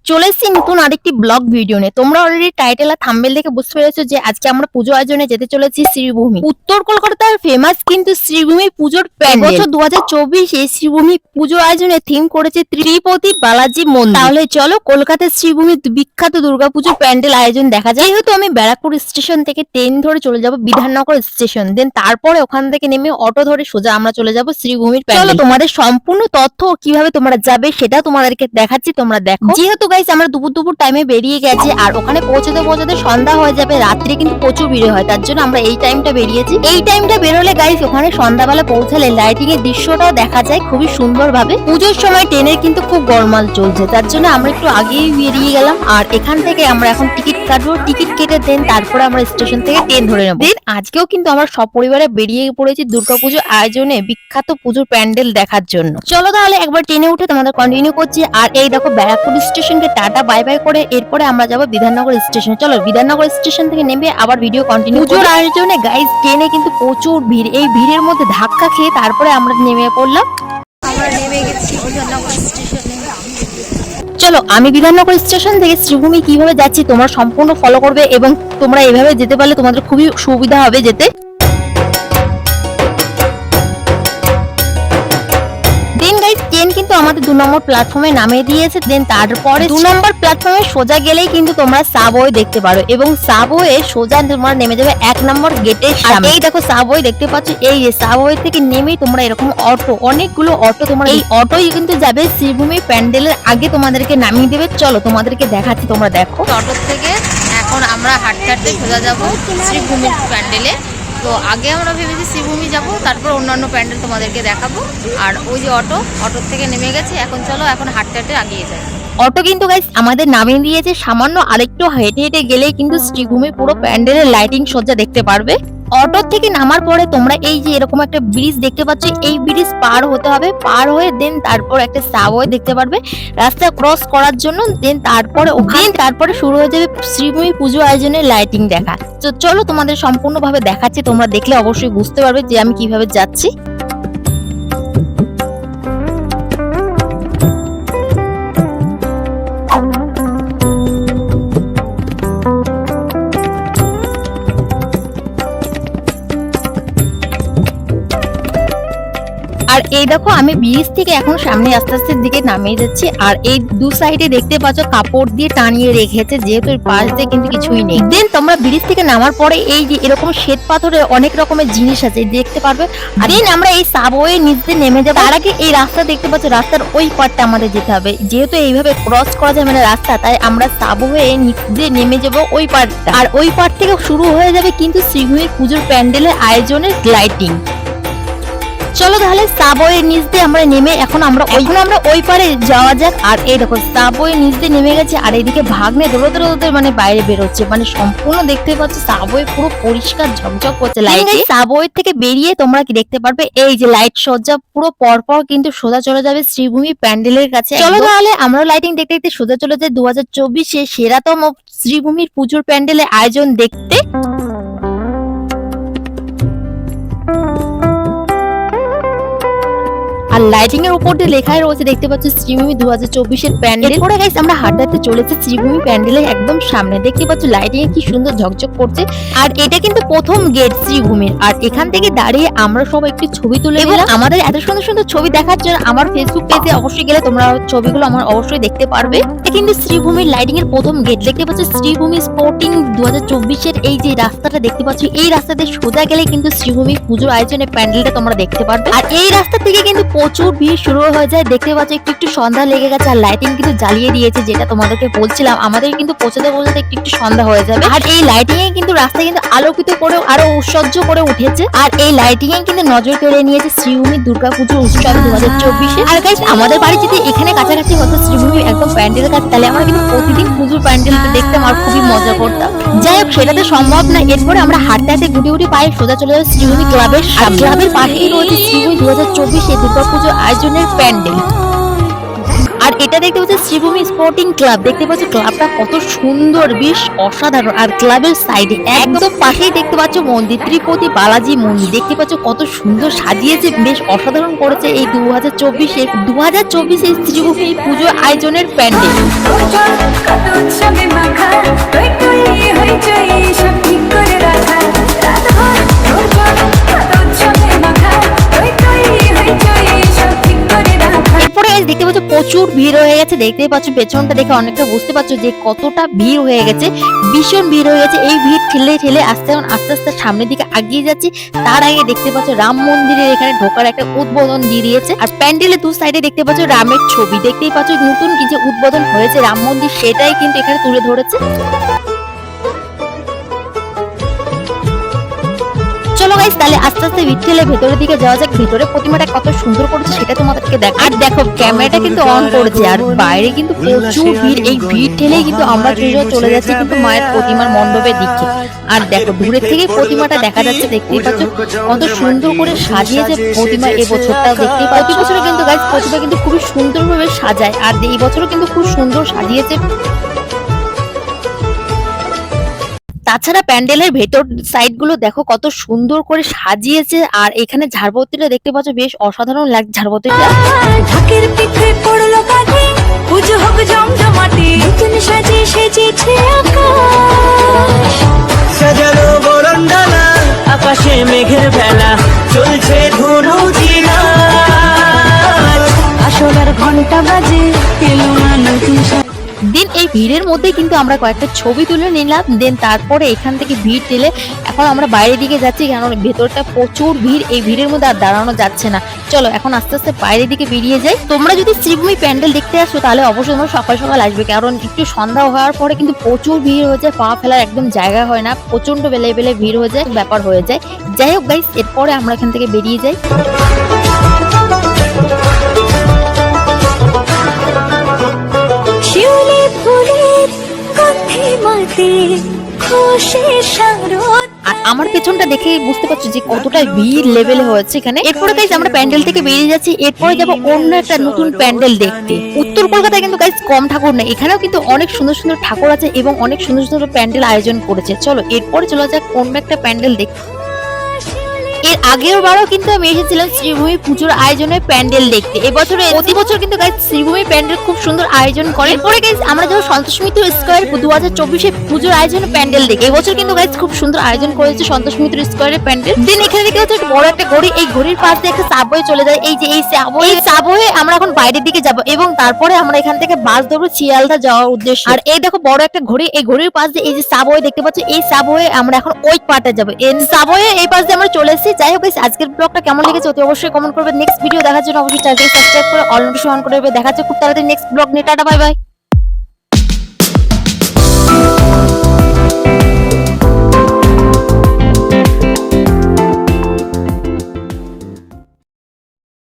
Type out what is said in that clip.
চলে এসেছি নতুন আরেকটি ব্লগ ভিডিও নিয়ে। তোমরা অলরেডি টাইটেল আর থাম্বনেল দেখে বুঝতে পেরেছো যে আজকে আমরা পুজো আয়োজনে যেতে চলেছি শ্রীভূমি। উত্তর কলকাতার ফেমাস কিন্তু শ্রীভূমি পুজোর প্যান্ডেল। বছর 2024 এই শ্রীভূমি পুজো আয়োজনে থিম করেছে তিরুপতি বালাজি মন্দির। তাহলে চলো কলকাতার শ্রীভূমির বিখ্যাত দুর্গাপুজোর প্যান্ডেল আয়োজন দেখা যায়। যেহেতু আমি ব্যারাকপুর স্টেশন থেকে ট্রেন ধরে চলে যাব বিধাননগর স্টেশন, দেন তারপরে ওখান থেকে নেমে অটো ধরে সোজা আমরা চলে যাব শ্রীভূমির প্যান্ডেল। চলো তোমাদের সম্পূর্ণ তথ্য কিভাবে তোমরা যাবে সেটা তোমাদেরকে দেখাচ্ছি, তোমরা দেখো। যেহেতু গাইস আমরা দুপুর টাইমে বেরিয়ে গেছি আর ওখানে পৌঁছাতে সন্ধ্যা হয়ে যাবে, রাত্রে কিন্তু প্রচুর ভিড় হয়, তার জন্য আমরা এই টাইমটা বেরিয়েছি। এই টাইমটা বেরোলে গাইস ওখানে সন্ধ্যাবেলা পৌঁছালে লাইটিং এর দৃশ্যটাও দেখা যায় খুবই সুন্দর ভাবে। পুজোর সময় ট্রেনের কিন্তু খুব গরমাল চলছে, তার জন্য আমরা একটু আগেই বেরিয়ে গেলাম। আর এখান থেকে আমরা এখন টিকিট কাটবো, টিকিট কেটে দেন তারপরে আমরা স্টেশন থেকে ট্রেন ধরে নেবো। দেন আজকেও কিন্তু আমরা সপরিবারে বেরিয়ে পড়েছি দুর্গাপুজো আয়োজনে বিখ্যাত পুজোর প্যান্ডেল দেখার জন্য। চলো তাহলে একবার ট্রেনে উঠে তোমাদের কন্টিনিউ করছি। আর এই দেখো ব্যারাকপুর স্টেশনকে টাটা বাই বাই করে এরপরে আমরা যাবো বিধাননগর স্টেশনে। চলো বিধাননগর স্টেশন থেকে নেমে আবার ভিডিও কন্টিনিউ। পুজোর আয়োজনে গাইস ট্রেনে কিন্তু প্রচুর ভিড়, এই ভিড়ের মধ্যে ধাক্কা খেয়ে তারপরে আমরা নেমে পড়লাম। আমরা নেমে গেছি বিধাননগর স্টেশনে। চলো আমি বিধাননগর স্টেশন থেকে শ্রীভূমি কিভাবে যাচ্ছি তোমরা সম্পূর্ণ ফলো করবে এবং তোমরা এভাবে যেতে পারলে তোমাদের খুবই সুবিধা হবে যেতে। ট্রেন কিন্তু আমাদের 2 নম্বর প্ল্যাটফর্মে নামিয়ে দিয়েছে। দেন তারপরে 2 নম্বর প্ল্যাটফর্মে সোজা গেলেই কিন্তু তোমরা সাবওয়ে দেখতে পারো এবং সাবওয়ে সোজা তোমরা নেমে যাবে 1 নম্বর গেটের সামনে। এই দেখো সাবওয়ে দেখতে পাচ্ছ, এই যে সাবওয়ে থেকে নেমেই তোমরা এরকম অটো, অনেকগুলো অটো, তোমরা এই অটোই কিন্তু যাবে শ্রীভূমি প্যান্ডেলের আগে, তোমাদেরকে নামিয়ে দেবে। চলো তোমাদেরকে দেখাচ্ছি, তোমরা দেখো। অটো থেকে এখন আমরা হাঁটতে হাঁটতে সোজা যাবো শ্রীভূমি প্যান্ডেলে। তো আগে আমরা ভেবেছি শ্রীভূমি যাব, তারপর অন্যান্য প্যান্ডেল তোমাদেরকে দেখাবো। আর ওই যে অটো থেকে নেমে গেছে, এখন চলো এখন হাঁটতে হাঁটতে আগিয়ে যাই। অটো কিন্তু গাইস আমাদের নামিয়ে দিয়েছে, সামান্য আরেকটু হেঁটে হেঁটে গেলেই কিন্তু শ্রীভূমি পুরো প্যান্ডেলের লাইটিং সজ্জা দেখতে পারবে। অটো থেকে নামার পরে তোমরা এই যে এরকম একটা ব্রিজ দেখতে পাচ্ছ, এই ব্রিজ পার হতে হবে, পার হয়ে দেন তারপর একটা সাবওয়ে দেখতে পারবে রাস্তা ক্রস করার জন্য। দেন তারপরে শুরু হয়ে যাবে শ্রীভূমি পুজো আয়োজনের লাইটিং দেখা। তো চলো তোমাদের সম্পূর্ণভাবে দেখাচ্ছি, তোমরা দেখলে অবশ্যই বুঝতে পারবে যে আমি কিভাবে যাচ্ছি। আর এই দেখো আমি ব্রিজ থেকে এখন সামনে আস্তে আস্তে দিকে নামিয়ে যাচ্ছি। আর এই দু সাইডে দেখতে পাচ্ছ কাপড় দিয়ে টানিয়ে রেখেছে, যেহেতু এর পাশ দিয়ে কিন্তু কিছুই নেই। দেন তোমরা ব্রিজ থেকে নামার পরে এই যে এরকম শ্বেত পাথরের অনেক রকমের জিনিস আছে দেখতে পারবে। আর দেন আমরা এই সাবওয়ে নিচে নেমে যাবো। তার আগে এই রাস্তা দেখতে পাচ্ছ, রাস্তার ওই পারটা আমাদের যেতে হবে, যেহেতু এইভাবে ক্রস করা যায় মানে রাস্তা, তাই আমরা সাবওয়ে নিচে নেমে যাবো ওই পারটা। আর ওই পার থেকে শুরু হয়ে যাবে কিন্তু শ্রীভূমির পুজোর প্যান্ডেলের আয়োজনের লাইটিং। চলো তাহলে সাবওয়ে নিচ দিয়ে আমরা নেমে এখন আমরা ওই পারে যাওয়া যাক। আর এই দেখো সাবওয়ে নিচ দিয়ে নেমে গেছে, আর এইদিকে ভাগ্নে দৌড়তে মানে বাইরে বেরোচ্ছে, মানে সম্পূর্ণ দেখতে পাচ্ছ সাবওয়ে পুরো পরিষ্কার ঝকঝক করছে লাইট। সাবওয়ে থেকে বেরিয়ে তোমরা কি দেখতে পারবে এই যে লাইট সজ্জা পুরো পরপর কিন্তু সোজা চলে যাবে শ্রীভূমি প্যান্ডেলের কাছে। চলো তাহলে আমরা লাইটিং দেখতে দেখতে সোজা চলে যাই 2024 সেরাতম শ্রীভূমির পুজোর প্যান্ডেলের আয়োজন দেখতে। আর লাইটিং এর উপর দিয়ে লেখাই রয়েছে দেখতে পাচ্ছ শ্রীভূমি 2024 প্যান্ডেল। এরপরে গাইস আমরা হাঁটতে চলেছি শ্রীভূমি প্যান্ডেলের একদম সামনে, দেখতে পাচ্ছ লাইটিং এ কি সুন্দর ঝকঝক করছে। আর এটা কিন্তু প্রথম গেট শ্রীভূমির। আর এখান থেকে দাঁড়িয়ে আমরা সব একটু ছবি তুলে নিলাম। আমাদের এত সুন্দর সুন্দর ছবি দেখার জন্য আমার ফেসবুক পেজে অবশ্যই গেলে তোমরা ছবিগুলো আমার অবশ্যই দেখতে পারবে। এটা কিন্তু শ্রীভূমির লাইটিং এর প্রথম গেট, দেখতে পাচ্ছ শ্রীভূমি স্পোর্টিং 2024 এই যে রাস্তাটা দেখতে পাচ্ছ, এই রাস্তাতে সোজা গেলে কিন্তু শ্রীভূমি পুজোর আয়োজনের প্যান্ডেলটা তোমরা দেখতে পারবে। আর এই রাস্তা থেকে কিন্তু প্রচুর ভিড় শুরু হয়ে যায়, দেখতে পাচ্ছ একটু সন্ধ্যা লেগে গেছে। আর লাইটিং কিন্তু জ্বালিয়ে দিয়েছে, যেটা তোমাদেরকে বলছিলাম আমাদের কিন্তু পৌঁছাতে একটু সন্ধ্যা হয়ে যাবে। আর এই লাইটিং এ কিন্তু রাস্তা কিন্তু আলোকিত করে আরো উৎসজ্জ করে উঠেছে। আর এই লাইটিং এ কিন্তু নজর কেড়ে নিয়েছে শ্রীভূমি দুর্গাপুজোর উৎসব 2024। আর গাইস আমাদের বাড়ি যদি এখানে কাছাকাছি হতো শ্রীভূমি একদম প্যান্ডেল কাছে, তাহলে আমরা কিন্তু প্রতিদিন পুজোর প্যান্ডেলটা দেখতাম আর খুবই মজা করতাম। যাই হোক সেটা তো সম্ভব না। এরপরে আমরা হাঁটতে হাঁটতে গুটি পায়ে সোজা চলে যাবো শ্রীভূমি ক্লাবের। ক্লাবের পাশেই রয়েছে শ্রীভূমি 2024 দুর্গাপুজো আয়োজনের প্যান্ডেল। আর এটা দেখতে পাচ্ছ শ্রীভূমি স্পোর্টিং ক্লাব। দেখতে পাচ্ছ ক্লাবটা কত সুন্দর, বেশ অসাধারণ। আর ক্লাবের সাইডে একদম পাশেই দেখতে পাচ্ছ মন্দির, তিরুপতি বালাজি মন্দির। দেখতে পাচ্ছ কত সুন্দর সাজিয়েছে, বেশ অসাধারণ করেছে এই 2024 শ্রীভূমি পুজো আয়োজনের প্যান্ডেল। দেখতে পাচ্ছ প্রচুর ভিড় হয়ে গেছে। দেখতেই পাচ্ছ পেছনটা দেখে অনেকটা বুঝতে পারছো যে কতটা ভিড় হয়ে গেছে, ভীষণ ভিড় হয়ে গেছে। এই ভিড় ঠেলে ঠেলে আস্তে আস্তে সামনের দিকে এগিয়ে যাচ্ছি। তার আগে দেখতে পাচ্ছ রাম মন্দিরের এখানে ঢোকার একটা উদ্বোধন দিয়ে দিয়েছে। আর প্যান্ডেলের দু সাইডে দেখতে পাচ্ছ রামের ছবি। দেখতেই পাচ্ছ নতুন কি যে উদ্বোধন হয়েছে রাম মন্দির, সেটাই কিন্তু এখানে তুলে ধরেছে। চলো গাইস, তাহলে আস্তে আস্তে ভিড় ঠেলে ভেতরের দিকে যাওয়া যাক। ভেতরে প্রতিমাটা কত সুন্দর করেছে সেটা তোমাদেরকে দেখ। আর দেখো ক্যামেরাটা কিন্তু অন করেছে, আর বাইরে কিন্তু প্রচুর ভিড়। এই ভিড় ঠেলেই কিন্তু আমরা চলে যাচ্ছি কিন্তু মায়ের প্রতিমার মণ্ডপের দিকে। আর দেখো দূরের থেকে প্রতিমাটা দেখা যাচ্ছে, দেখতেই পাচ্ছ কত সুন্দর করে সাজিয়েছে প্রতিমা। এবছরটাও দেখতেই পাচ্ছ, প্রতি বছর কিন্তু গাইস প্রতিমা কিন্তু খুবই সুন্দরভাবে সাজায়, আর এই বছরও কিন্তু খুব সুন্দর সাজিয়েছে। তাছাড়া প্যান্ডেলের ভেতর সাইড গুলো দেখো কত সুন্দর করে সাজিয়েছে। আর এখানে ঝাড়বাতিটা দেখতে পাচ্ছ, বেশ অসাধারণ লাগছে ঝাড়বাতিটা। ঢাকের পিঠে পড়লো কাঁধে, পুজো হোক জমজমাটে, নতুন সাজে সেজেছে আকাশ। সাজানো বরণডালা, আকাশে মেঘের ভেলা, চলছে ধুনুচিনা। আসলার ঘন্টা বাজে, এলো না নতুন দেন এই ভিড়ের মধ্যে কিন্তু আমরা কয়েকটা ছবি তুলে নিলাম। দেন তারপরে এখান থেকে ভিড় ঠেলে এখন আমরা বাইরের দিকে যাচ্ছি, কারণ ভেতরটা প্রচুর ভিড়। এই ভিড়ের মধ্যে আর দাঁড়ানো যাচ্ছে না। চলো এখন আস্তে আস্তে বাইরের দিকে বেরিয়ে যাই। তোমরা যদি শ্রীভূমি প্যান্ডেল দেখতে আসো তাহলে অবশ্যই তোমরা সকাল সকাল আসবে, কারণ একটু সন্ধ্যা হওয়ার পরে কিন্তু প্রচুর ভিড় হয়ে যায়, পা ফেলার একদম জায়গা হয় না, প্রচন্ড বেলে বেলে ভিড় হয়ে যায়, ব্যাপার হয়ে যায়। যাই হোক গাইস, এরপরে আমরা এখান থেকে বেরিয়ে যাই। শিউলি ফুলের গন্ধে মাতে, খুশির শারদ। আর আমার পেছনটা দেখে বুঝতে পারছো যে কতটা ভিড় লেভেলে হয়েছে এখানে। এরপরে গাইস আমরা প্যান্ডেল থেকে বেরিয়ে যাচ্ছি। এরপরে যাবো অন্য একটা নতুন প্যান্ডেল দেখতে। উত্তর কলকাতায় কিন্তু গাইস কম ঠাকুর নেই, এখানেও কিন্তু অনেক সুন্দর সুন্দর ঠাকুর আছে এবং অনেক সুন্দর সুন্দর প্যান্ডেল আয়োজন করেছে। চলো এরপরে চলে যাক অন্য একটা প্যান্ডেল দেখতে। এর আগের বারও কিন্তু আমি এসেছিলাম শ্রীভূমি পুজোর আয়োজনের প্যান্ডেল দেখতে। এবছর প্রতি বছর কিন্তু গাইস শ্রীভূমি প্যান্ডেল খুব সুন্দর আয়োজন করে। এরপরে গাইস আমরা যাবো সন্তোষ মিত্র স্কয়ার 2024 পুজোর আয়োজনের প্যান্ডেল দেখে। এবছর কিন্তু গাইস খুব সুন্দর আয়োজন করেছে সন্তোষ মিত্র স্কয়ারের প্যান্ডেল। দেন এখানে দেখে হচ্ছে একটা বড় একটা ঘড়ি, এই ঘড়ির পাশ দিয়ে একটা সাবওয়ে চলে যায়। এই যে এই সাবওয়ে আমরা এখন বাইরের দিকে যাব এবং তারপরে আমরা এখান থেকে বাস ধরবো শিয়ালদা যাওয়ার উদ্দেশ্যে। আর এই দেখো বড় একটা ঘড়ি, এই ঘড়ির পাশ দিয়ে এই যে সাবওয়ে দেখতে পাচ্ছ, এই সাবওয়ে আমরা এখন ওই পার্টে যাবো। এই সাবওয়ে এই পাশ দিয়ে আমরা চলে এসেছি। যাই হোক গাইস, আজকের ব্লগটা কেমন লেগেছে অতি অবশ্যই কমেন্ট করবে। নেক্সট ভিডিও দেখার জন্য অবশ্যই চ্যানেলটি সাবস্ক্রাইব করে অল নোটিফিকেশন অন করে দেখাচ্ছে খুব তাড়াতাড়ি নেক্সট ব্লগ নিয়ে। Tata bye bye.